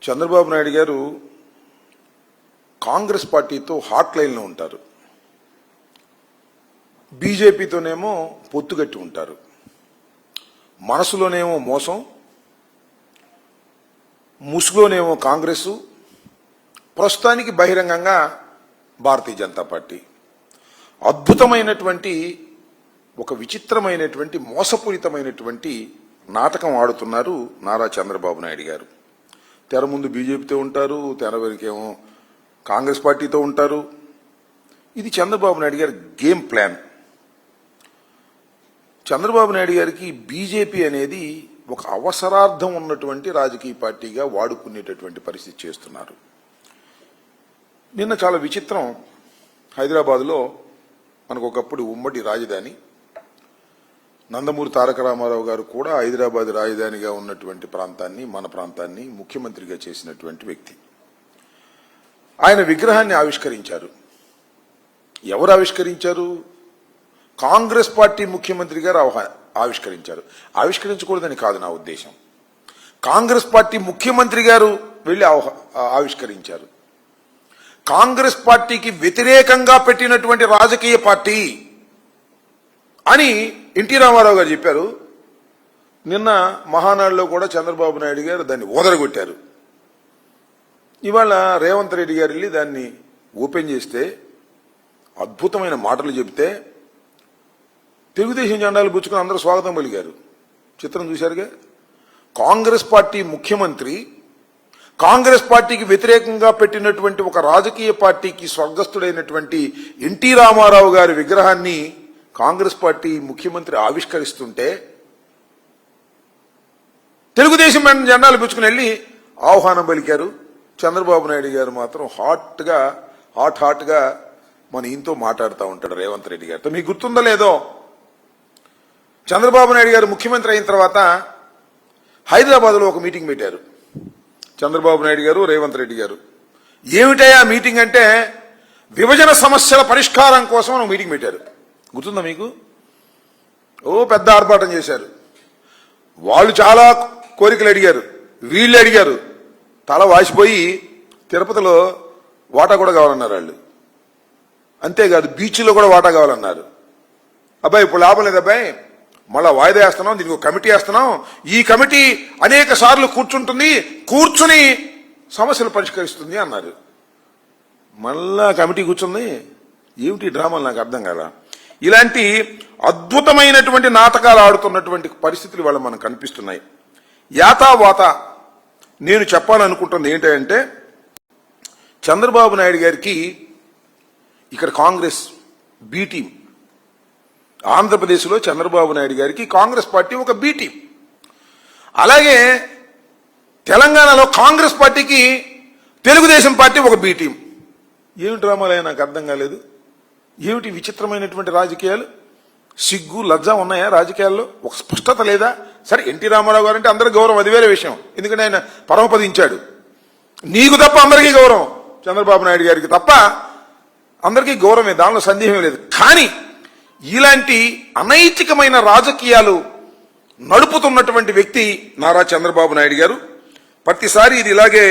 చంద్రబాబు నాయుడు గారు కాంగ్రెస్ పార్టీతో హాట్ లైన్లో ఉంటారు, బీజేపీతోనేమో పొత్తుగట్టి ఉంటారు. మనసులోనేమో మోసం, ముసుగులోనేమో కాంగ్రెసు, ప్రస్తుతానికి బహిరంగంగా భారతీయ జనతా పార్టీ. అద్భుతమైనటువంటి ఒక విచిత్రమైనటువంటి మోసపూరితమైనటువంటి నాటకం ఆడుతున్నారు నారా చంద్రబాబు నాయుడు గారు. తెర ముందు బీజేపీతో ఉంటారు, తెర వెనుకేమో కాంగ్రెస్ పార్టీతో ఉంటారు. ఇది చంద్రబాబు నాయుడు గారి గేమ్ ప్లాన్. చంద్రబాబు నాయుడు గారికి బీజేపీ అనేది ఒక అవసరార్థం ఉన్నటువంటి రాజకీయ పార్టీగా వాడుకునేటటువంటి పరిస్థితి చేస్తున్నారు. నిన్న చాలా విచిత్రం, హైదరాబాద్లో మనకు ఒకప్పుడు ఉమ్మడి రాజధాని, నందమూరి తారక రామారావు గారు కూడా హైదరాబాద్ రాజధానిగా ఉన్నటువంటి ప్రాంతాన్ని, మన ప్రాంతాన్ని ముఖ్యమంత్రిగా చేసినటువంటి వ్యక్తి. ఆయన విగ్రహాన్ని ఆవిష్కరించారు. ఎవరు ఆవిష్కరించారు? కాంగ్రెస్ పార్టీ ముఖ్యమంత్రి గారు ఆవిష్కరించారు. ఆవిష్కరించకూడదని కాదు నా ఉద్దేశం, కాంగ్రెస్ పార్టీ ముఖ్యమంత్రి గారు వెళ్లి ఆవిష్కరించారు. కాంగ్రెస్ పార్టీకి వ్యతిరేకంగా పెట్టినటువంటి రాజకీయ పార్టీ అని ఎన్టీ రామారావు గారు చెప్పారు. నిన్న మహానాడులో కూడా చంద్రబాబు నాయుడు గారు దాన్ని ఓదరగొట్టారు. ఇవాళ రేవంత్ రెడ్డి గారు వెళ్ళి దాన్ని ఓపెన్ చేస్తే అద్భుతమైన మాటలు చెబితే తెలుగుదేశం జెండాలు పుచ్చుకుని అందరూ స్వాగతం పలికారు. చిత్రం చూశారుగా, కాంగ్రెస్ పార్టీ ముఖ్యమంత్రి కాంగ్రెస్ పార్టీకి వ్యతిరేకంగా పెట్టినటువంటి ఒక రాజకీయ పార్టీకి స్వర్గస్థుడైనటువంటి ఎన్టీ రామారావు గారి విగ్రహాన్ని కాంగ్రెస్ పార్టీ ముఖ్యమంత్రి ఆవిష్కరిస్తుంటే తెలుగుదేశం జెండాలు పుచ్చుకుని వెళ్ళి ఆహ్వానం పలికారు. చంద్రబాబు నాయుడు గారు మాత్రం హాట్ గా మన ఈయనతో మాట్లాడుతూ ఉంటాడు రేవంత్ రెడ్డి గారితో. మీకు గుర్తుందో లేదో, చంద్రబాబు నాయుడు గారు ముఖ్యమంత్రి అయిన తర్వాత హైదరాబాద్లో ఒక మీటింగ్ పెట్టారు చంద్రబాబు నాయుడు గారు, రేవంత్ రెడ్డి గారు. ఏమిటయా మీటింగ్ అంటే విభజన సమస్యల పరిష్కారం కోసం ఒక మీటింగ్ పెట్టారు. గుర్తుందా మీకు? పెద్ద ఆర్భాటం చేశారు. వాళ్ళు చాలా కోరికలు అడిగారు, వీళ్ళు అడిగారు. తల వాసిపోయి తిరుపతిలో వాటా కూడా కావాలన్నారు వాళ్ళు. అంతేకాదు బీచ్లో కూడా వాటా కావాలన్నారు. అబ్బాయి ఇప్పుడు లాభం లేదు అబ్బాయి, మళ్ళా వాయిదా వేస్తున్నాం, దీనికి ఒక కమిటీ వేస్తున్నాం, ఈ కమిటీ అనేక సార్లు కూర్చుని సమస్యలు పరిష్కరిస్తుంది అన్నారు. మళ్ళా కమిటీ కూర్చుంది. ఏమిటి డ్రామాలు నాకు అర్థం కాదా. ఇలాంటి అద్భుతమైనటువంటి నాటకాలు ఆడుతున్నటువంటి పరిస్థితులు వాళ్ళ మనకు కనిపిస్తున్నాయి. యాతావాత నేను చెప్పాలనుకుంటున్నది ఏంటంటే, చంద్రబాబు నాయుడు గారికి ఇక్కడ కాంగ్రెస్ బి టీం, ఆంధ్రప్రదేశ్లో చంద్రబాబు నాయుడు గారికి కాంగ్రెస్ పార్టీ ఒక బి టీం, అలాగే తెలంగాణలో కాంగ్రెస్ పార్టీకి తెలుగుదేశం పార్టీ ఒక బి టీం. ఏమిటి డ్రామాలే నాకు అర్థం కాలేదు. ఏమిటి విచిత్రమైనటువంటి రాజకీయాలు? సిగ్గు లజ్జ ఉన్నాయా రాజకీయాల్లో? ఒక స్పష్టత లేదా? సరే, ఎన్టీ రామారావు గారు అంటే అందరికి గౌరవం, అది వేరే విషయం, ఎందుకంటే ఆయన పరమపదించాడు. నీకు తప్ప అందరికీ గౌరవం, చంద్రబాబు నాయుడు గారికి తప్ప అందరికీ గౌరవమే, దానిలో సందేహం లేదు. కానీ ఇలాంటి అనైతికమైన రాజకీయాలు నడుపుతున్నటువంటి వ్యక్తి నారా చంద్రబాబు నాయుడు గారు. ప్రతిసారి ఇది ఇలాగే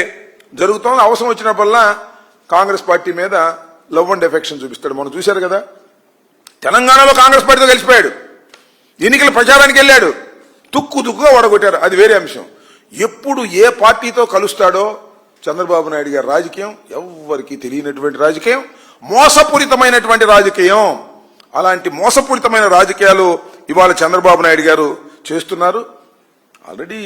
జరుగుతోంది. అవసరం వచ్చినప్పుడల్లా కాంగ్రెస్ పార్టీ మీద లవ్ అండ్ ఎఫెక్షన్ చూపిస్తాడు. మనం చూశారు కదా, తెలంగాణలో కాంగ్రెస్ పార్టీతో కలిసిపోయాడు, ఎన్నికల ప్రచారానికి వెళ్ళాడు, తుక్కుగా ఓడగొట్టారు, అది వేరే అంశం. ఎప్పుడు ఏ పార్టీతో కలుస్తాడో చంద్రబాబు నాయుడు గారి రాజకీయం ఎవ్వరికీ తెలియనటువంటి రాజకీయం, మోసపూరితమైనటువంటి రాజకీయం. అలాంటి మోసపూరితమైన రాజకీయాలు ఇవాళ చంద్రబాబు నాయుడు గారు చేస్తున్నారు. ఆల్రెడీ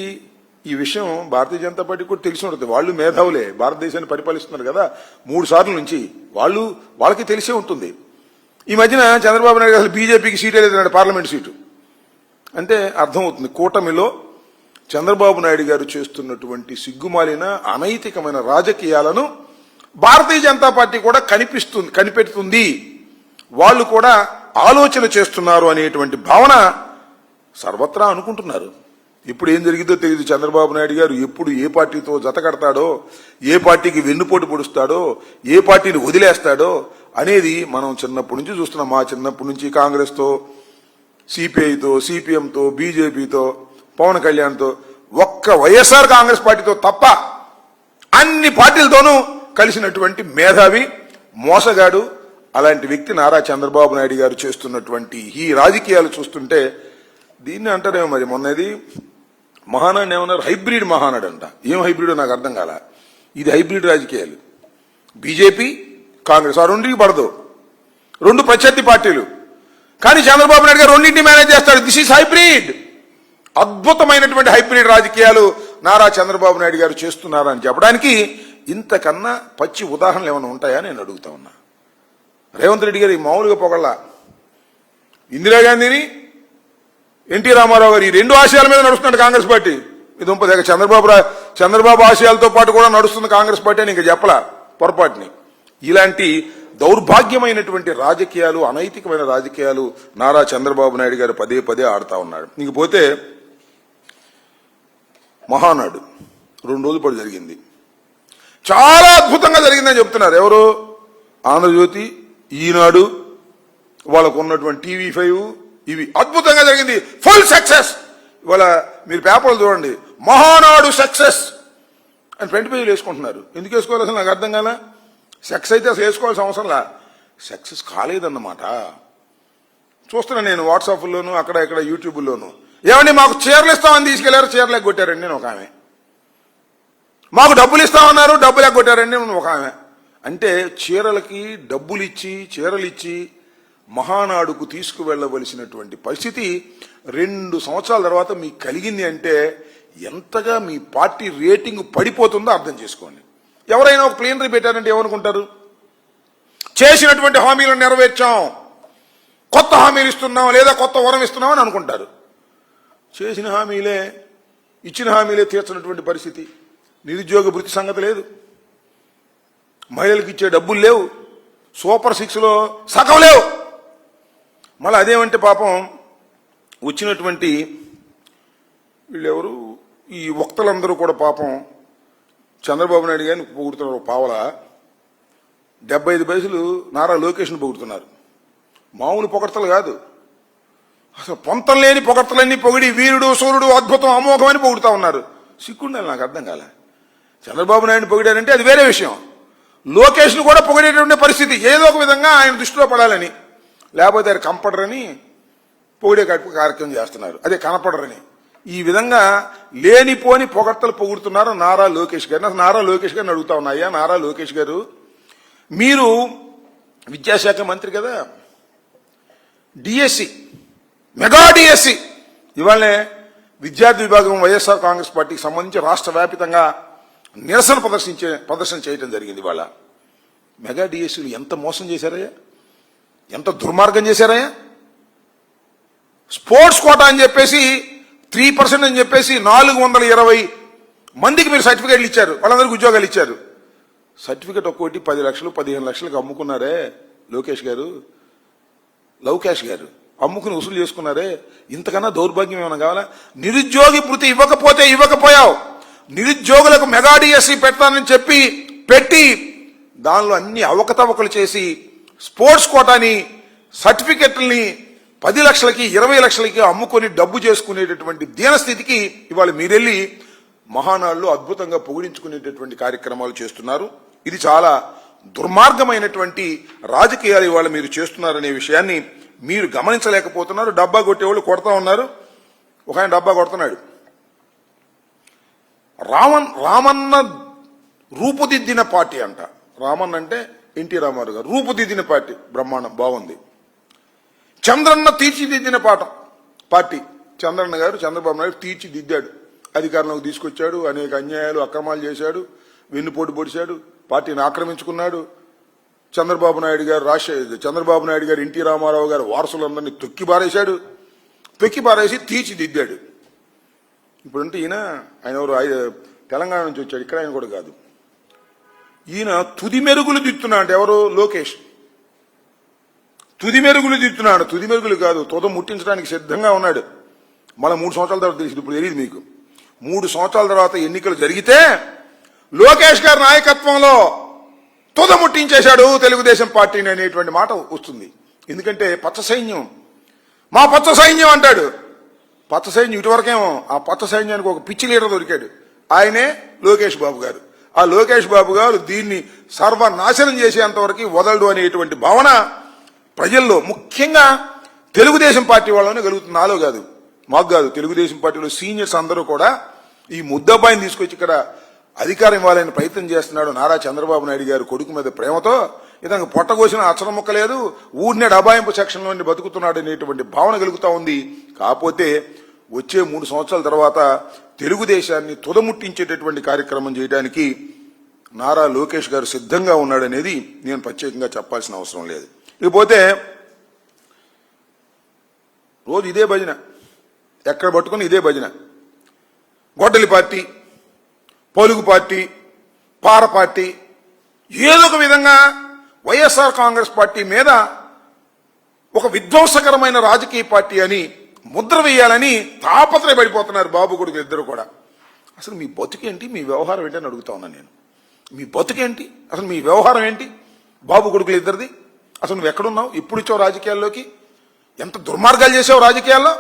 ఈ విషయం భారతీయ జనతా పార్టీ కూడా తెలిసి ఉంటుంది. వాళ్ళు మేధావులే, భారతదేశాన్ని పరిపాలిస్తున్నారు కదా 3 సార్లు నుంచి, వాళ్ళకి తెలిసే ఉంటుంది. ఈ మధ్యన చంద్రబాబు నాయుడు అసలు బీజేపీకి సీటే లేదన్నాడు, పార్లమెంట్ సీటు. అంటే అర్థమవుతుంది, కూటమిలో చంద్రబాబు నాయుడు గారు చేస్తున్నటువంటి సిగ్గుమాలిన అనైతికమైన రాజకీయాలను భారతీయ జనతా పార్టీ కూడా కనిపెడుతుంది, వాళ్ళు కూడా ఆలోచన చేస్తున్నారు అనేటువంటి భావన సర్వత్రా అనుకుంటున్నారు. ఇప్పుడు ఏం జరిగిందో తెలియదు. చంద్రబాబు నాయుడు గారు ఎప్పుడు ఏ పార్టీతో జత కడతాడో, ఏ పార్టీకి వెన్నుపోటు పొడుస్తాడో, ఏ పార్టీని వదిలేస్తాడో అనేది మనం చిన్నప్పటి నుంచి చూస్తున్నాం. మా చిన్నప్పటి నుంచి కాంగ్రెస్తో, సిపిఐతో, సిపిఎంతో, బీజేపీతో, పవన్ కళ్యాణ్తో, ఒక్క వైఎస్ఆర్ కాంగ్రెస్ పార్టీతో తప్ప అన్ని పార్టీలతోనూ కలిసినటువంటి మేధావి, మోసగాడు. అలాంటి వ్యక్తి నారా చంద్రబాబు నాయుడు గారు చేస్తున్నటువంటి ఈ రాజకీయాలు చూస్తుంటే దీన్ని అంటారేమో మరి. మొన్నది మహానాడు ఏమన్నారు, హైబ్రిడ్ మహానాడు అంట. ఏం హైబ్రిడ్ నాకు అర్థం కాల. ఇది హైబ్రిడ్ రాజకీయాలు. బీజేపీ, కాంగ్రెస్ ఆ రెండింటికి పడదు, రెండు ప్రత్యర్థి పార్టీలు. కానీ చంద్రబాబు నాయుడు గారు రెండింటిని మేనేజ్ చేస్తాడు. This is hybrid. అద్భుతమైనటువంటి హైబ్రిడ్ రాజకీయాలు నారా చంద్రబాబు నాయుడు గారు చేస్తున్నారని చెప్పడానికి ఇంతకన్నా పచ్చి ఉదాహరణలు ఏమైనా ఉంటాయా నేను అడుగుతా ఉన్నా. రేవంత్ రెడ్డి గారు మామూలుగా పొగళ్ళ, ఇందిరాగాంధీని, ఎన్టీ రామారావు గారు ఈ రెండు ఆశయాల మీద నడుస్తున్నాడు కాంగ్రెస్ పార్టీ. ఇది ఉంపదేక చంద్రబాబు ఆశయాలతో పాటు కూడా నడుస్తుంది కాంగ్రెస్ పార్టీ అని ఇంకా చెప్పలా పొరపాటుని. ఇలాంటి దౌర్భాగ్యమైనటువంటి రాజకీయాలు, అనైతికమైన రాజకీయాలు నారా చంద్రబాబు నాయుడు గారు పదే పదే ఆడుతా ఉన్నాడు. ఇంకపోతే మహానాడు 2 రోజుల పాటు జరిగింది. చాలా అద్భుతంగా జరిగిందని చెప్తున్నారు ఎవరు, ఆంధ్రజ్యోతి, ఈనాడు, వాళ్ళకు ఉన్నటువంటి TV5 ఇవి. అద్భుతంగా జరిగింది, ఫుల్ సక్సెస్. ఇవాళ మీరు పేపర్లు చూడండి, మహానాడు సక్సెస్ అని ఫ్రంట్ పేజీలు వేసుకుంటున్నారు. ఎందుకు వేసుకోవాలి అసలు నాకు అర్థం కాల. సెక్స్ అయితే అసలు వేసుకోవాల్సిన అవసరంలా, సక్సెస్ కాలేదన్నమాట. చూస్తున్నా నేను వాట్సాప్లోను, అక్కడ ఇక్కడ యూట్యూబ్లోను. ఏమండి మాకు చీరలు ఇస్తామని తీసుకెళ్లారు, చీరలు కొట్టారండి నేను ఒక ఆమె. మాకు డబ్బులు ఇస్తామన్నారు, డబ్బులు ఎగ్గొట్టారండి ఒక ఆమె. అంటే చీరలకి డబ్బులు ఇచ్చి, చీరలు ఇచ్చి మహానాడుకు తీసుకువెళ్లవలసినటువంటి పరిస్థితి 2 సంవత్సరాల తర్వాత మీకు కలిగింది అంటే ఎంతగా మీ పార్టీ రేటింగ్ పడిపోతుందో అర్థం చేసుకోండి. ఎవరైనా ఒక ప్లీనరీ పెట్టారంటే ఏమనుకుంటారు, చేసినటువంటి హామీలను నెరవేర్చాం, కొత్త హామీలు ఇస్తున్నాం లేదా కొత్త వరం ఇస్తున్నాం అని అనుకుంటారు. చేసిన హామీలే, ఇచ్చిన హామీలే తీర్చినటువంటి పరిస్థితి. నిరుద్యోగ భృతి సంగతి లేదు, మహిళలకు ఇచ్చే డబ్బులు లేవు, సూపర్ 6లో సగం లేవు. మళ్ళీ అదేమంటే పాపం వచ్చినటువంటి వీళ్ళెవరు, ఈ వక్తలందరూ కూడా పాపం చంద్రబాబు నాయుడు గారిని పొగుడుతున్నారు. పావల 75 పైసలు నారా లోకేష్ను పొగుడుతున్నారు. మామూలు పొగడ్తలు కాదు, అసలు పొంతం లేని పొగడ్తలన్నీ పొగిడి వీరుడు, సూర్యుడు, అద్భుతం, అమోఘం అని పొగుడుతా ఉన్నారు. సిగ్గుండాలి, నాకు అర్థం కాలే. చంద్రబాబు నాయుడు పొగిడారంటే అది వేరే విషయం. లోకేష్ను కూడా పొగిడేటువంటి పరిస్థితి, ఏదో ఒక విధంగా ఆయన దృష్టిలో పడాలని, లేకపోతే ఆయన కనపడరని పొగిడే కార్యక్రమం చేస్తున్నారు. అదే కనపడరని ఈ విధంగా లేనిపోని పొగడ్తలు పొగుడుతున్నారు నారా లోకేష్ గారిని. అసలు నారా లోకేష్ గారిని అడుగుతా ఉన్నాయా, నారా లోకేష్ గారు మీరు విద్యాశాఖ మంత్రి కదా, డిఎస్సి, మెగా డిఎస్సి ఇవాళనే విద్యార్థి విభాగం వైఎస్ఆర్ కాంగ్రెస్ పార్టీకి సంబంధించి రాష్ట్ర వ్యాప్తంగా నిరసన ప్రదర్శన చేయడం జరిగింది. ఇవాళ మెగా డిఎస్సీలు ఎంత మోసం చేశారయ్యా, ఎంత దుర్మార్గం చేశారయ్యా. స్పోర్ట్స్ కోటా అని చెప్పేసి 3% అని చెప్పేసి 420 మందికి మీరు సర్టిఫికేట్లు ఇచ్చారు, వాళ్ళందరికీ ఉద్యోగాలు ఇచ్చారు. సర్టిఫికేట్ ఒక్కోటి 10 లక్షలు 15 లక్షలకు అమ్ముకున్నారే లోకేష్ గారు, లవకేష్ గారు అమ్ముకుని వసూలు చేసుకున్నారే. ఇంతకన్నా దౌర్భాగ్యం ఏమైనా కావాలా? నిరుద్యోగి భృతి ఇవ్వకపోయావు, నిరుద్యోగులకు మెగా డిఎస్సీ పెడతానని చెప్పి పెట్టి దానిలో అన్ని అవకతవకలు చేసి స్పోర్ట్స్ కోటాని, సర్టిఫికెట్లని 10 లక్షలకి 20 లక్షలకి అమ్ముకొని డబ్బు చేసుకునేటటువంటి దీనస్థితికి ఇవాళ మీరెళ్ళి మహానాడులో అద్భుతంగా పొగిడించుకునేటటువంటి కార్యక్రమాలు చేస్తున్నారు. ఇది చాలా దుర్మార్గమైనటువంటి రాజకీయాలు ఇవాళ మీరు చేస్తున్నారనే విషయాన్ని మీరు గమనించలేకపోతున్నారు. డబ్బా కొట్టేవాళ్ళు కొడతా ఉన్నారు. ఒక ఆయన డబ్బా కొడుతున్నాడు. రామన్న రూపుదిద్దిన పార్టీ అంట. రామన్ అంటే ఎన్టీ రామారావు గారు, రూపుదిద్దిన పార్టీ, బ్రహ్మాండం, బాగుంది. చంద్రన్న తీర్చిదిద్దిన పార్టీ. చంద్రన్న గారు చంద్రబాబు నాయుడు తీర్చిదిద్దాడు, అధికారంలోకి తీసుకొచ్చాడు, అనేక అన్యాయాలు అక్రమాలు చేశాడు, వెన్నుపోటు పొడిచాడు, పార్టీని ఆక్రమించుకున్నాడు. చంద్రబాబు నాయుడు గారు ఎన్టీ రామారావు గారు వారసులందరినీ తొక్కి పారేసి తీర్చిదిద్దాడు. ఇప్పుడంటే ఆయన ఎవరు, తెలంగాణ నుంచి వచ్చాడు, ఇక్కడ ఆయన కూడా కాదు. ఈయన తుది మెరుగులు దిద్దుతున్నాడు. అంటే ఎవరు, లోకేష్ తుది మెరుగులు దిద్దుతున్నాడు. తుది మెరుగులు కాదు, తుద ముట్టించడానికి సిద్ధంగా ఉన్నాడు. మళ్ళీ 3 సంవత్సరాల తర్వాత తెలిసింది. ఇప్పుడు తెలియదు మీకు. 3 సంవత్సరాల తర్వాత ఎన్నికలు జరిగితే లోకేష్ గారి నాయకత్వంలో తుద ముట్టించేశాడు తెలుగుదేశం పార్టీని అనేటువంటి మాట వస్తుంది. ఎందుకంటే పచ్చ సైన్యం, మా పచ్చ సైన్యం అంటాడు. పచ్చ సైన్యం ఇటువరకేమో, ఆ పచ్చ సైన్యానికి ఒక పిచ్చి లీడర్ దొరికాడు, ఆయనే లోకేష్ బాబు గారు. ఆ లోకేష్ బాబు గారు దీన్ని సర్వనాశనం చేసేంత వరకు వదలడు అనేటువంటి భావన ప్రజల్లో, ముఖ్యంగా తెలుగుదేశం పార్టీ వాళ్ళనే కలుగుతుంది. నాలో కాదు, మాకు కాదు, తెలుగుదేశం పార్టీలో సీనియర్స్ అందరూ కూడా ఈ ముద్దబ్బాయిని తీసుకొచ్చి ఇక్కడ అధికారం ఇవ్వాలని ప్రయత్నం చేస్తున్నాడు నారా చంద్రబాబు నాయుడు గారు కొడుకు మీద ప్రేమతో. ఇతనికి పొట్టకోసిన అచ్చరం ముక్క లేదు, ఊరినే డబాయింపు సెక్షన్ నుండి బతుకుతున్నాడు అనేటువంటి భావన కలుగుతా ఉంది. కాకపోతే వచ్చే 3 సంవత్సరాల తర్వాత తెలుగుదేశాన్ని తుదముట్టించేటటువంటి కార్యక్రమం చేయడానికి నారా లోకేష్ గారు సిద్ధంగా ఉన్నాడనేది నేను ప్రత్యేకంగా చెప్పాల్సిన అవసరం లేదు. ఇకపోతే రోజు ఇదే భజన, ఎక్కడ పట్టుకుని ఇదే భజన. గొడ్డలి పార్టీ, పలుగు పార్టీ, పార పార్టీ, ఏదో ఒక విధంగా వైఎస్ఆర్ కాంగ్రెస్ పార్టీ మీద ఒక విధ్వంసకరమైన రాజకీయ పార్టీ అని ముద్ర వేయాలని తాపత్రయపడిపోతున్నారు బాబు కొడుకులు ఇద్దరు కూడా. అసలు మీ బతుకేంటి, మీ వ్యవహారం ఏంటి అని అడుగుతా ఉన్నాను నేను. మీ బతుకేంటి, అసలు మీ వ్యవహారం ఏంటి బాబు కొడుకులు ఇద్దరిది? అసలు నువ్వు ఎక్కడున్నావు, ఎప్పుడు ఇచ్చావు రాజకీయాల్లోకి, ఎంత దుర్మార్గాలు చేసావు రాజకీయాల్లో?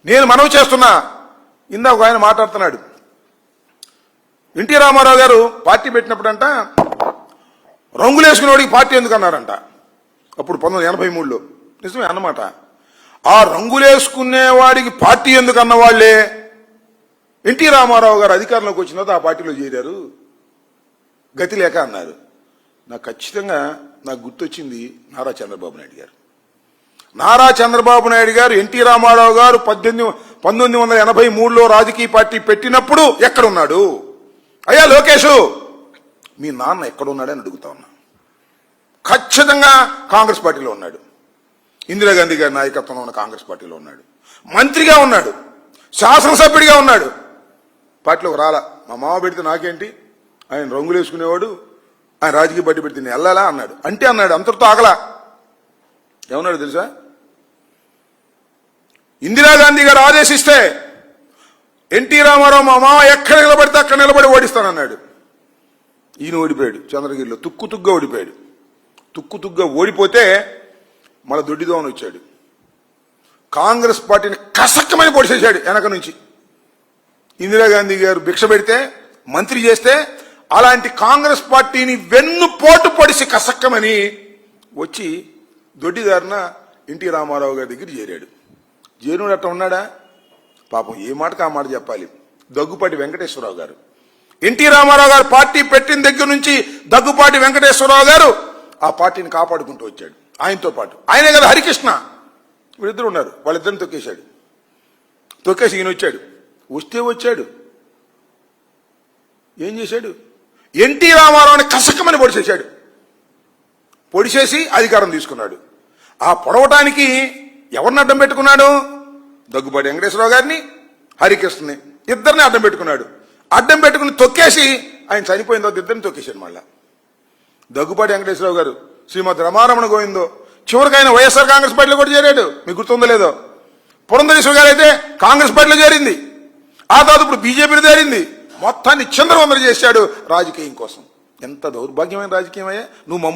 నేను మనవి చేస్తున్నా, ఇందాక ఒక ఆయన మాట్లాడుతున్నాడు, ఎన్టీ రామారావు గారు పార్టీ పెట్టినప్పుడంట రంగులేసుకునేవాడికి పార్టీ ఎందుకు అన్నారంట. అప్పుడు 1983లో. నిజమే అన్నమాట. ఆ రంగులేసుకునేవాడికి పార్టీ ఎందుకు అన్నవాళ్లే ఎన్టీ రామారావు గారు అధికారంలోకి వచ్చిన తర్వాత ఆ పార్టీలో చేరారు, గతి లేక అన్నారు. నాకు ఖచ్చితంగా నాకు గుర్తొచ్చింది నారా చంద్రబాబు నాయుడు గారు. నారా చంద్రబాబు నాయుడు గారు ఎన్టీ రామారావు గారు 1983లో రాజకీయ పార్టీ పెట్టినప్పుడు ఎక్కడున్నాడు? అయ్యా లోకేష్, మీ నాన్న ఎక్కడున్నాడని అడుగుతా ఉన్నా. ఖచ్చితంగా కాంగ్రెస్ పార్టీలో ఉన్నాడు, ఇందిరాగాంధీ గారి నాయకత్వంలో ఉన్న కాంగ్రెస్ పార్టీలో ఉన్నాడు, మంత్రిగా ఉన్నాడు, శాసనసభ్యుడిగా ఉన్నాడు. పార్టీలోకి రాలా. మా మామ పెడితే నాకేంటి, ఆయన రంగులు వేసుకునేవాడు, ఆయన రాజకీయ పార్టీ పెడితే నేను వెళ్ళాలా అన్నాడు. అంటే అన్నాడు, అంతటితో ఆగలా. ఏమన్నాడు తెలుసా? ఇందిరాగాంధీ గారు ఆదేశిస్తే ఎన్టీ రామారావు మా మామ ఎక్కడ నిలబడితే అక్కడ నిలబడి ఓడిస్తానన్నాడు. ఈయన ఓడిపోయాడు, చంద్రగిరిలో తుక్కుతుగ్గా ఓడిపోయాడు. తుక్కుతుగ్గా ఓడిపోతే మళ్ళా దొడ్డిదోమని వచ్చాడు, కాంగ్రెస్ పార్టీని కసక్కమని పొడిచేశాడు వెనక నుంచి. ఇందిరాగాంధీ గారు భిక్ష పెడితే, మంత్రి చేస్తే, అలాంటి కాంగ్రెస్ పార్టీని వెన్నుపోటు పొడిసి కసక్కమని వచ్చి దొడ్డిదారిన ఎన్టీ రామారావు గారి దగ్గర చేరాడు. చేరుడు అట్లా ఉన్నాడా? పాపం ఏ మాటకు ఆ మాట చెప్పాలి. దగ్గుపాటి వెంకటేశ్వరరావు గారు, ఎన్టీ రామారావు గారు పార్టీ పెట్టిన దగ్గర నుంచి దగ్గుపాటి వెంకటేశ్వరరావు గారు ఆ పార్టీని కాపాడుకుంటూ వచ్చాడు. ఆయనతో పాటు ఆయనే కదా హరికృష్ణ, వీళ్ళిద్దరు ఉన్నారు, వాళ్ళిద్దరిని తొక్కేశాడు. తొక్కేసి ఈయన వచ్చాడు. వస్తే వచ్చాడు, ఏం చేశాడు? ఎన్టీ రామారావుని కసకమని పొడిచేశాడు. పొడిచేసి అధికారం తీసుకున్నాడు. ఆ పొడవటానికి ఎవరిని అడ్డం పెట్టుకున్నాడు? దగ్గుబాటి వెంకటేశ్వరరావు గారిని, హరికృష్ణని, ఇద్దరిని అడ్డం పెట్టుకున్నాడు. అడ్డం పెట్టుకుని తొక్కేసి ఆయన చనిపోయిన తర్వాత ఇద్దరిని తొక్కేశాడు. మళ్ళా దగ్గుబాటి వెంకటేశ్వరరావు గారు శ్రీమతి రమారమణ గోవిందో చివరికి ఆయన వైఎస్ఆర్ కాంగ్రెస్ పార్టీలో కూడా చేరాడు. మీకు గుర్తుందో లేదో? పురంధరేశ్వర గారు అయితే కాంగ్రెస్ పార్టీలో చేరింది, ఆ తర్వాత ఇప్పుడు బీజేపీలో చేరింది. మొత్తాన్ని చిందరవందర చేశాడు రాజకీయం కోసం. ఎంత దౌర్భాగ్యమైన రాజకీయం అయ్యా. నువ్వు